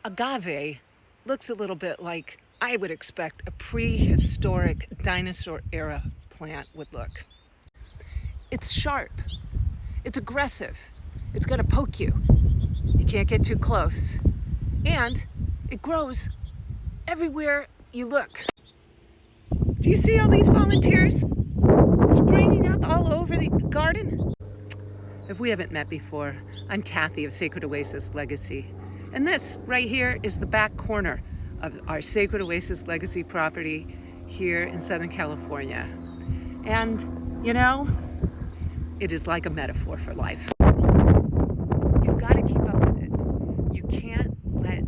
Agave looks a little bit like I would expect a prehistoric dinosaur era plant would look. It's sharp, it's aggressive, it's gonna poke you. You can't get too close. And it grows everywhere you look. Do you see all these volunteers springing up all over the garden? If we haven't met before, I'm Kathy of Sacred Oasis Legacy. And this right here is the back corner of our Sacred Oasis Legacy property here in Southern California. And, you know, it is like a metaphor for life. You've got to keep up with it. You can't let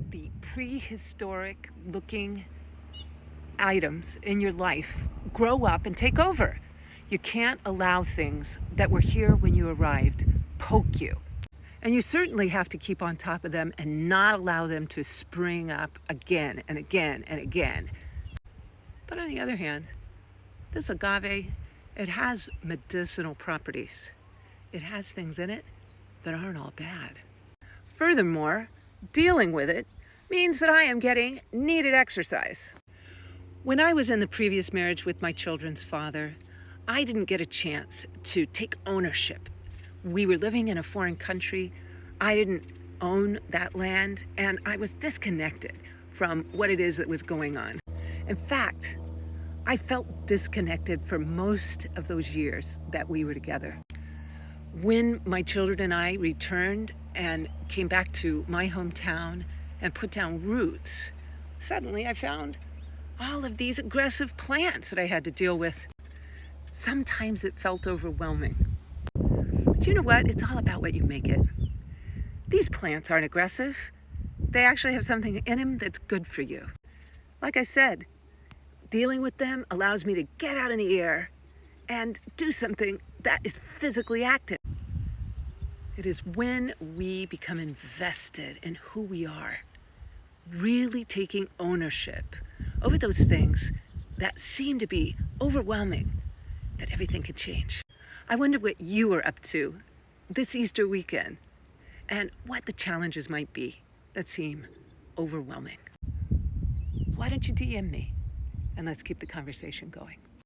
the prehistoric looking items in your life grow up and take over. You can't allow things that were here when you arrived poke you. And you certainly have to keep on top of them and not allow them to spring up again and again and again. But on the other hand, this agave, it has medicinal properties. It has things in it that aren't all bad. Furthermore, dealing with it means that I am getting needed exercise. When I was in the previous marriage with my children's father, I didn't get a chance to take ownership. We were living in a foreign country. I didn't own that land, and I was disconnected from what it is that was going on. In fact, I felt disconnected for most of those years that we were together. When my children and I returned and came back to my hometown and put down roots, suddenly I found all of these aggressive plants that I had to deal with. Sometimes it felt overwhelming. But you know what? It's all about what you make it. These plants aren't aggressive. They actually have something in them that's good for you. Like I said, dealing with them allows me to get out in the air and do something that is physically active. It is when we become invested in who we are, really taking ownership over those things that seem to be overwhelming, that everything can change. I wonder what you are up to this Easter weekend and what the challenges might be that seem overwhelming. Why don't you DM me and let's keep the conversation going.